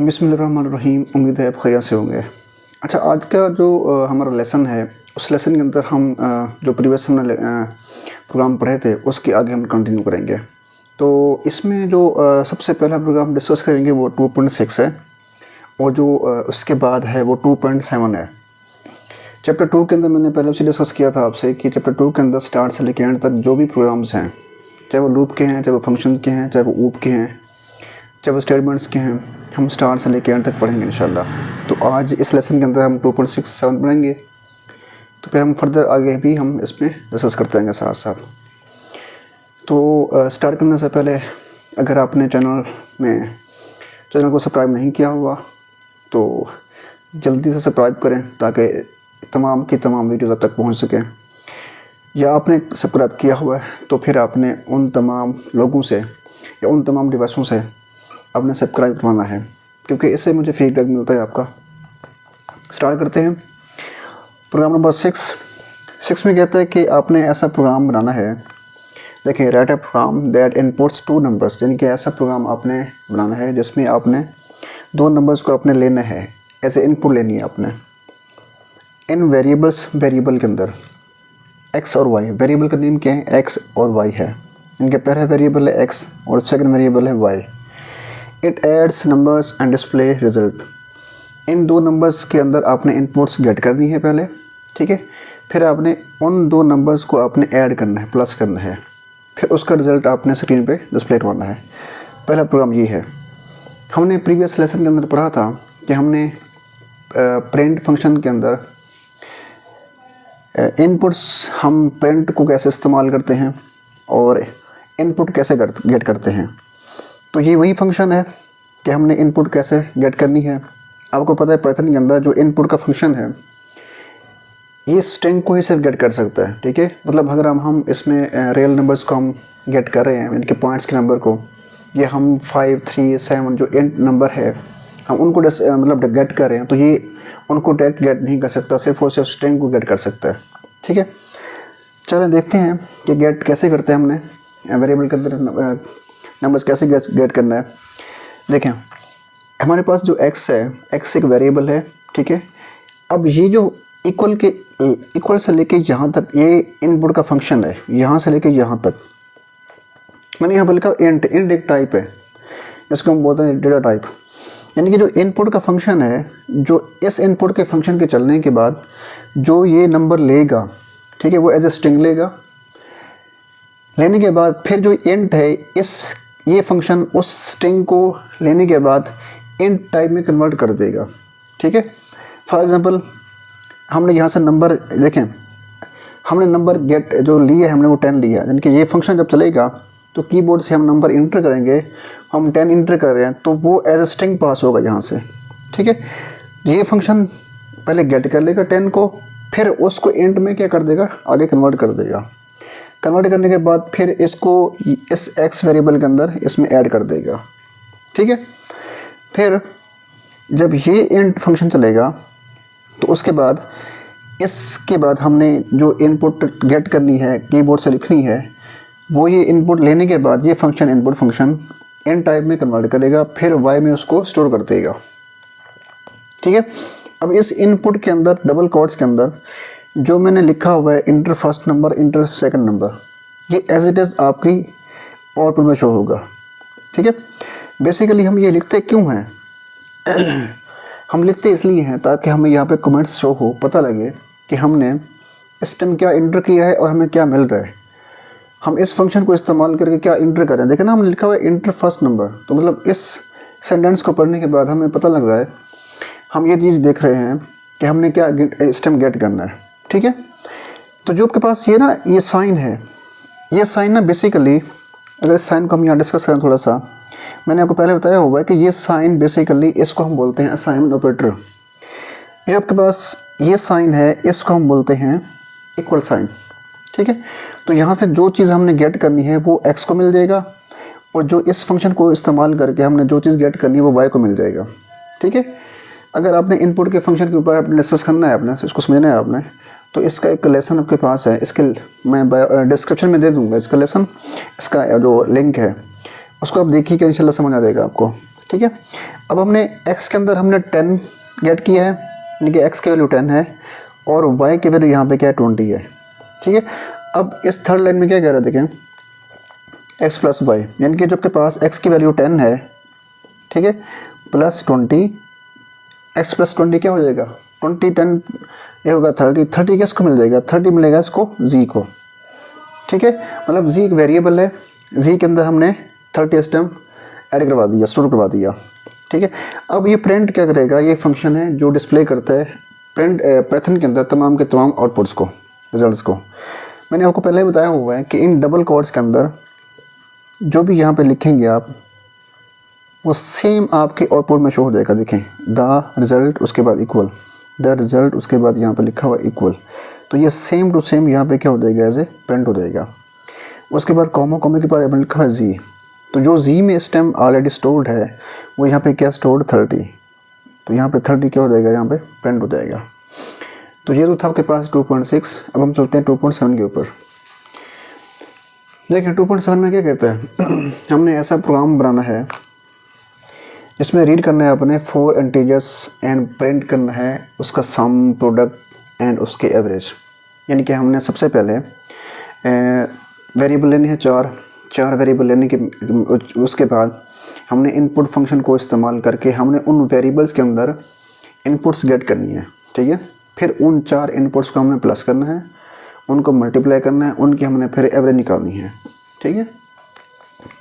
बिस्मिल्लाहिर्रहमानिर्रहीम। उम्मीद है आप खैरियत से होंगे। अच्छा, आज का जो हमारा लेसन है, उस लेसन के अंदर हम जो प्रीवियस हमने प्रोग्राम पढ़े थे उसके आगे हम कंटिन्यू करेंगे। तो इसमें जो सबसे पहला प्रोग्राम डिस्कस करेंगे वो 2.6 है और जो उसके बाद है वो 2.7 है। चैप्टर 2 के अंदर मैंने पहले से डिस्कस किया था आपसे कि चैप्टर 2 के अंदर स्टार्ट से लेकर एंड तक जो भी प्रोग्राम्स हैं, चाहे वो लूप के हैं, चाहे वो फंक्शन के हैं, चाहे वो ऊप के हैं, चाहे वो स्टेटमेंट्स के हैं, हम स्टार्ट से लेकर एंड तक पढ़ेंगे इंशाल्लाह। तो आज इस लेसन के अंदर हम 2.67 पढ़ेंगे, तो फिर हम फर्दर आगे भी हम इसमें डिस्कस करते रहेंगे साथ साथ। तो स्टार्ट करने से पहले अगर आपने चैनल को सब्सक्राइब नहीं किया हुआ तो जल्दी से सब्सक्राइब करें ताकि तमाम की तमाम वीडियोज़ अब तक पहुंच सकें। या आपने सब्सक्राइब किया हुआ है तो फिर आपने उन तमाम लोगों से या उन तमाम डिवाइसों से आपने सब्सक्राइब करवाना है, क्योंकि इससे मुझे फीडबैक मिलता है आपका। स्टार्ट करते हैं। प्रोग्राम नंबर 6 में कहता है कि आपने ऐसा प्रोग्राम बनाना है। देखिए, write a program that inputs 2 numbers, यानी कि ऐसा प्रोग्राम आपने बनाना है जिसमें आपने 2 नंबर्स को आपने लेना है, ऐसे इनपुट लेनी है आपने इन वेरिएबल्स, वेरिएबल के अंदर x और y। वेरिएबल का नेम क्या है? x और y है। इनके पहला वेरिएबल है x और सेकंड वेरिएबल है y। It adds numbers and display result. In 2 numbers के अंदर आपने इनपुट्स गेट करनी है पहले, ठीक है। फिर आपने उन 2 नंबर्स को आपने ऐड करना है, प्लस करना है, फिर उसका रिज़ल्ट आपने स्क्रीन पे डिस्प्ले करवाना है। पहला प्रोग्राम ये है। हमने प्रीवियस लेसन के अंदर पढ़ा था कि हमने प्रिंट फंक्शन के अंदर इनपुट्स, हम प्रिंट को कैसे इस्तेमाल करते हैं और इनपुट कैसे गेट करते हैं। तो ये वही फंक्शन है कि हमने इनपुट कैसे गेट करनी है। आपको पता है पाइथन के अंदर जो इनपुट का फंक्शन है ये स्ट्रिंग को ही सिर्फ गेट कर सकता है, ठीक है। मतलब अगर हम इसमें रियल नंबर्स को हम गेट कर रहे हैं, इनके पॉइंट्स के नंबर को, ये हम 5, 3, 7 जो इंट नंबर है हम उनको मतलब गेट कर रहे हैं, तो ये उनको डायरेक्ट गेट नहीं कर सकता, सिर्फ और सिर्फ स्ट्रिंग को गेट कर सकता है, ठीक है। चलो देखते हैं कि गेट कैसे करते हैं। हमने वेरिएबल के अंदर नंबर्स कैसे गेट करना है। देखें, हमारे पास जो x है, x एक वेरिएबल है, ठीक है। अब ये जो इक्वल से लेके यहाँ तक ये इनपुट का फंक्शन है, यहाँ से लेके यहाँ तक मैंने यहाँ पर लिखा इंट एक टाइप है, इसको हम बोलते हैं डेटा टाइप। यानी कि जो इनपुट का फंक्शन है, जो इस इनपुट के फंक्शन के चलने के बाद जो ये नंबर लेगा, ठीक है, वो एज ए स्ट्रिंग लेने के बाद फिर जो इंट है, ये फंक्शन उस स्ट्रिंग को लेने के बाद इंट टाइप में कन्वर्ट कर देगा, ठीक है। फॉर एग्जांपल, हमने यहाँ से नंबर देखें, हमने नंबर गेट जो लिए है हमने वो 10 लिया, यानी कि ये फंक्शन जब चलेगा तो कीबोर्ड से हम नंबर इंटर करेंगे, हम 10 इंटर कर रहे हैं तो वो एज ए स्ट्रिंग पास होगा यहाँ से, ठीक है। ये फंक्शन पहले गेट कर लेगा 10 को, फिर उसको इंट में क्या कर देगा, आगे कन्वर्ट कर देगा। कन्वर्ट करने के बाद फिर इसको इस x वेरिएबल के अंदर इसमें ऐड कर देगा, ठीक है। फिर जब ये इंट फंक्शन चलेगा तो उसके बाद इसके बाद हमने जो इनपुट गेट करनी है, कीबोर्ड से लिखनी है, वो ये इनपुट लेने के बाद ये function input function int type में कन्वर्ट करेगा, फिर y में उसको स्टोर कर देगा, ठीक है। अब इस इनपुट के अंदर डबल कोट्स के अंदर जो मैंने लिखा हुआ है inter first number, inter second number, ये एज इट इज़ आपकी आउटपुट में शो होगा, ठीक है। बेसिकली हम ये लिखते क्यों हैं हम लिखते इसलिए हैं ताकि हमें यहाँ पे कमेंट्स शो हो, पता लगे कि हमने इस टाइम क्या इंटर किया है और हमें क्या मिल रहा है, हम इस फंक्शन को इस्तेमाल करके क्या इंटर करें। देखिए ना, हमने लिखा हुआ है इंटर फर्स्ट नंबर, तो मतलब इस सेंटेंस को पढ़ने के बाद हमें पता लग रहा है, हम ये चीज़ देख रहे हैं कि हमने क्या इस टाइम गेट करना है, ठीक है। तो जो आपके पास ये ना ये साइन है, ये साइन ना बेसिकली, अगर इस साइन को हम यहाँ डिस्कस करें थोड़ा सा, मैंने आपको पहले बताया हुआ है कि ये साइन बेसिकली इसको हम बोलते हैं असाइनमेंट ऑपरेटर। ये आपके पास ये साइन है, इसको हम बोलते हैं इक्वल साइन, ठीक है। तो यहाँ से जो चीज़ हमने गेट करनी है वो x को मिल जाएगा, और जो इस फंक्शन को इस्तेमाल करके हमने जो चीज़ गेट करनी है वो y को मिल जाएगा, ठीक है। अगर आपने इनपुट के फंक्शन के ऊपर आपने डिस्कस करना है, आपने इसको समझना है आपने, तो इसका एक लेसन आपके पास है, इसके मैं डिस्क्रिप्शन में दे दूँगा इसका लेसन, इसका जो लिंक है उसको आप देखिएगा, इंशाल्लाह समझ आ जाएगा आपको ठीक है। अब हमने x के अंदर हमने 10 गेट किया है, यानी कि x की वैल्यू 10 है और y की वैल्यू यहाँ पे क्या है 20 है, ठीक है। अब इस थर्ड लाइन में क्या कह रहा है देखें, x प्लस वाई, यानी कि जब आपके पास x की वैल्यू 10 है, ठीक है, प्लस 20, x प्लस 20 क्या हो जाएगा 20, 10 ये होगा 30, 30 किसको मिल जाएगा 30 मिलेगा इसको z को, ठीक है। मतलब z एक वेरिएबल है, z के अंदर हमने 30 इस टाइम ऐड करवा दिया, स्टोर करवा दिया, ठीक है। अब ये प्रिंट क्या करेगा, ये फंक्शन है जो डिस्प्ले करता है प्रिंट पाइथन के अंदर तमाम के तमाम आउटपुट्स को, रिजल्ट्स को। मैंने आपको पहले बताया हुआ है कि इन डबल कोट्स के अंदर जो भी यहाँ पे लिखेंगे आप, वो सेम आपके आउटपुट में शो हो जाएगा। देखें द रिज़ल्ट, उसके बाद इक्वल, द रिज़ल्ट, उसके बाद यहाँ पे लिखा हुआ इक्वल, तो ये सेम टू सेम यहाँ पे क्या हो जाएगा, एज ए प्रिंट हो जाएगा। उसके बाद कॉमा के बाद लिखा है जी, तो जो जी में इस टाइम ऑलरेडी स्टोर्ड है वो यहाँ पे क्या स्टोर्ड 30, तो यहाँ पे 30 क्या हो जाएगा, यहाँ पे प्रिंट हो जाएगा। तो ये तो था आपके पास 2.6। अब हम चलते हैं 2.7 के ऊपर। देखिए 2.7 में क्या कहता है हमने ऐसा प्रोग्राम बनाना है जिसमें रीड करना है अपने 4 इंटीजर्स एंड प्रिंट करना है उसका सम, प्रोडक्ट एंड उसके एवरेज। यानी कि हमने सबसे पहले वेरिएबल लेने हैं चार वेरिएबल लेने के उसके बाद हमने इनपुट फंक्शन को इस्तेमाल करके हमने उन वेरिएबल्स के अंदर इनपुट्स गेट करनी है, ठीक है। फिर उन 4 इनपुट्स को हमने प्लस करना है, उनको मल्टीप्लाई करना है, उनकी हमने फिर एवरेज निकालनी है, ठीक है।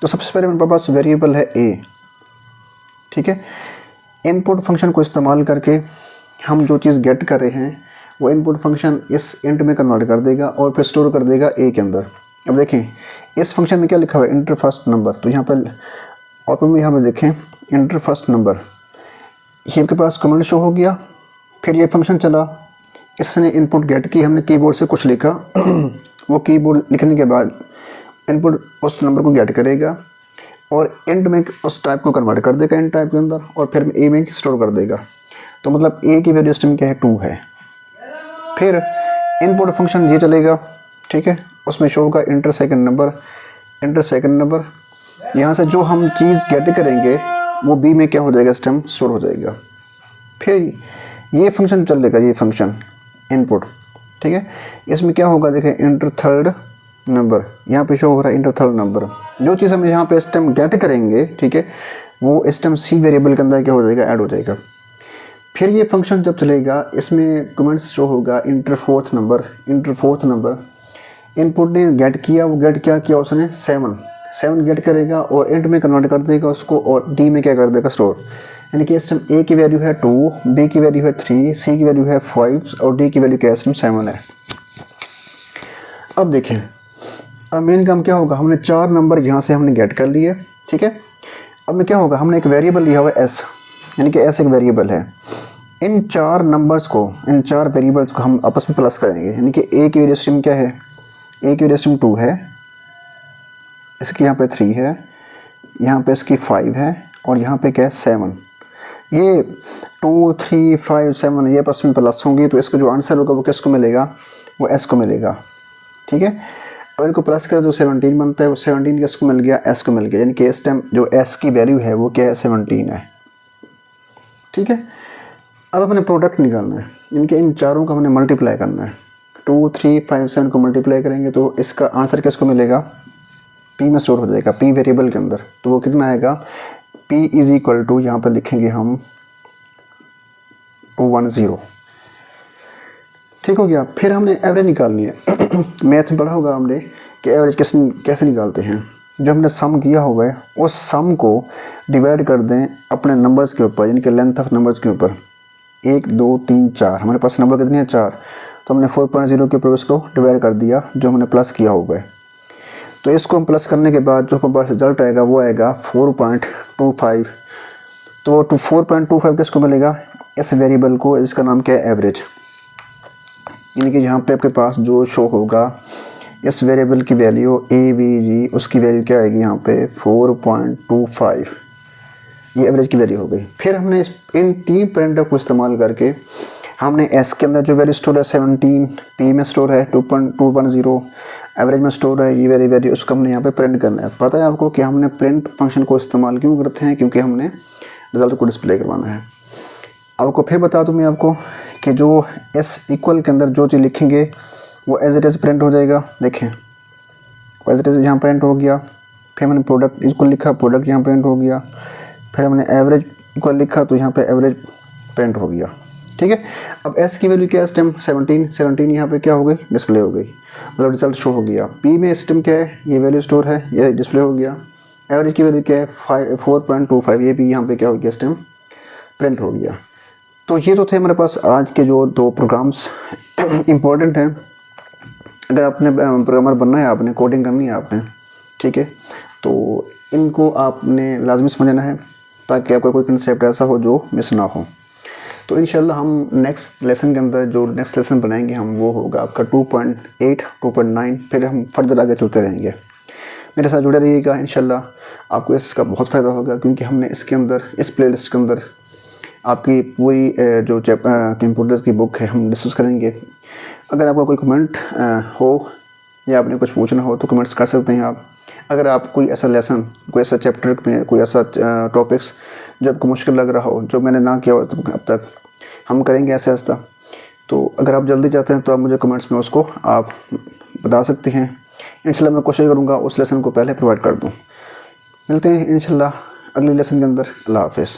तो सबसे पहले मेरे पास वेरिएबल है a, ठीक है। इनपुट फंक्शन को इस्तेमाल करके हम जो चीज़ गेट कर रहे हैं वो इनपुट फंक्शन इस इंट में कन्वर्ट कर देगा और फिर स्टोर कर देगा a के अंदर। अब देखें इस फंक्शन में क्या लिखा हुआ है, इंटर फर्स्ट नंबर, तो यहाँ पर आउटपुट में यहाँ पर देखें इंटर फर्स्ट नंबर, ये आपके पास कमेंट शो हो गया। फिर ये फंक्शन चला, इसने इनपुट गेट की, हमने कीबोर्ड से कुछ लिखा वो कीबोर्ड लिखने के बाद इनपुट उस नंबर को गेट करेगा और एंड में उस टाइप को कन्वर्ट कर देगा एंड टाइप के अंदर और फिर ए में स्टोर कर देगा। तो मतलब ए की वैल्यू स्ट्रीम क्या है 2 है। फिर इनपुट फंक्शन ये चलेगा, ठीक है, उसमें शो होगा इंटर सेकंड नंबर। यहाँ से जो हम चीज़ गेट करेंगे वो बी में क्या हो जाएगा, स्ट्रीम स्टोर हो जाएगा। फिर ये फंक्शन चलेगा, ये फंक्शन इनपुट, ठीक है, इसमें क्या होगा देखें इंटर थर्ड नंबर, यहाँ पे शो हो रहा है इंटर थर्ड नंबर। जो चीज़ हम यहाँ पे इस टाइम गेट करेंगे, ठीक है, वो इस टाइम सी वेरिएबल के अंदर क्या हो जाएगा, ऐड हो जाएगा। फिर ये फंक्शन जब चलेगा इसमें कमेंट्स शो होगा इंटर फोर्थ नंबर। इनपुट ने गेट किया, वो गेट क्या किया उसने 7 गेट करेगा और एंड में कन्वर्ट कर देगा उसको और डी में क्या कर देगा, स्टोर। यानी कि इस टाइम ए की वैल्यू है 2, बी की वैल्यू है 3, सी की वैल्यू है 5 और डी की वैल्यू क्या है, 7 है। अब देखें अब मेन काम क्या होगा, हमने 4 नंबर यहाँ से हमने गेट कर लिए, ठीक है। अब में क्या होगा, हमने एक वेरिएबल लिया हुआ है एस, यानी कि एस एक वेरिएबल है। इन 4 नंबर्स को, इन 4 वेरिएबल्स को हम आपस में प्लस करेंगे। यानी कि ए की वैल्यू स्ट्रीम क्या है, ए की वैल्यू स्ट्रीम 2 है, इसकी यहाँ पे 3 है, यहाँ पे इसकी 5 है और यहाँ पे क्या है 7। ये 2, 3, 5, 7 ये आपस में प्लस होंगी, तो इसका जो आंसर होगा वो किसको मिलेगा, वो एस को मिलेगा, ठीक है। अब इनको प्लस करें तो 17 बनता है, वो 17 किसको मिल गया, एस को मिल गया। यानी कि इस टाइम जो एस की वैल्यू है वो क्या है, 17 है, ठीक है। अब अपने प्रोडक्ट निकालना है, इनके इन चारों का हमने मल्टीप्लाई करना है। 2, 3, 5, 7 को मल्टीप्लाई करेंगे तो इसका आंसर किसको मिलेगा, पी में स्टोर हो जाएगा, पी वेरिएबल के अंदर। तो वो कितना आएगा, पी इज इक्वल टू, यहाँ पर लिखेंगे हम 210, ठीक हो गया। फिर हमने एवरेज निकालनी है मैथ में पढ़ा होगा हमने कि एवरेज कैसे निकालते हैं। जो हमने सम किया हुआ है उस सम को डिवाइड कर दें अपने नंबर्स के ऊपर, यानी कि लेंथ ऑफ नंबर्स के ऊपर। 1, 2, 3, 4 हमारे पास नंबर कितने हैं, 4, तो हमने 4.0 के ऊपर इसको डिवाइड कर दिया जो हमने प्लस किया हुआ है। तो इसको हम प्लस करने के बाद जो हमारे पास रिजल्ट आएगा वो आएगा 4.25। तो 4.25 किसको मिलेगा, इस वेरिएबल को, इसका नाम क्या है, एवरेज। यानी कि यहाँ पे आपके पास जो शो होगा इस वेरिएबल की वैल्यू AVG, उसकी वैल्यू क्या आएगी यहाँ पे 4.25, ये एवरेज की वैल्यू हो गई। फिर हमने इन 3 पैरामीटर को इस्तेमाल करके हमने S के अंदर जो वैल्यू स्टोर है 17, P में स्टोर है 2.210, एवरेज में स्टोर है, ये वैल्यू उसको हमने यहाँ पे प्रिंट करना है। पता है आपको कि हमने प्रिंट फंक्शन को इस्तेमाल क्यों करते हैं, क्योंकि हमने रिजल्ट को डिस्प्ले करवाना है। आपको फिर बता दूँ मैं आपको कि जो एस इक्वल के अंदर जो चीज़ लिखेंगे वो एज इट इज़ प्रिंट हो जाएगा। देखें एज इट इज़ यहाँ प्रिंट हो गया। फिर मैंने प्रोडक्ट इक्वल लिखा, प्रोडक्ट यहाँ प्रिंट हो गया। फिर हमने एवरेज इक्वल लिखा तो यहाँ पे एवरेज प्रिंट हो गया। ठीक है, अब एस की वैल्यू क्या है इस टाइम 17 यहाँ पे क्या हो गई, डिस्प्ले हो गई, मतलब रिजल्ट शो हो गया। पी में इस टाइम क्या है, ये वैल्यू स्टोर है, ये डिस्प्ले हो गया। एवरेज की वैल्यू क्या है 4.25, ये भी यहाँ पे क्या हो गया इस टाइम प्रिंट हो गया। तो ये तो थे हमारे पास आज के जो 2 प्रोग्राम्स इम्पोर्टेंट हैं। अगर आपने प्रोग्रामर बनना है, आपने कोडिंग करनी है आपने, ठीक है, तो इनको आपने लाजमी समझना है ताकि आपका कोई कंसेप्ट ऐसा हो जो मिस ना हो। तो इंशाल्लाह हम नेक्स्ट लेसन के अंदर जो नेक्स्ट लेसन बनाएंगे हम, वो होगा आपका 2.8 2.9, फिर हम फर्दर आगे चलते रहेंगे। मेरे साथ जुड़े रहिएगा, इंशाल्लाह आपको इसका बहुत फ़ायदा होगा, क्योंकि हमने इसके अंदर इस प्लेलिस्ट के अंदर आपकी पूरी जो कंप्यूटर्स की बुक है हम डिस्कस करेंगे। अगर आपका कोई कमेंट हो या आपने कुछ पूछना हो तो कमेंट्स कर सकते हैं आप। अगर आप कोई ऐसा लेसन, कोई ऐसा चैप्टर में कोई ऐसा टॉपिक्स जो आपको मुश्किल लग रहा हो, जो मैंने ना किया हो अब तक, हम करेंगे ऐसा ऐसा। तो अगर आप जल्दी चाहते हैं तो आप मुझे कमेंट्स में उसको आप बता सकते हैं। इंशाल्लाह मैं कोशिश करूँगा उस लेसन को पहले प्रोवाइड कर दूँ। मिलते हैं इंशाल्लाह अगले लेसन के अंदर। अल्लाह हाफ़िज़।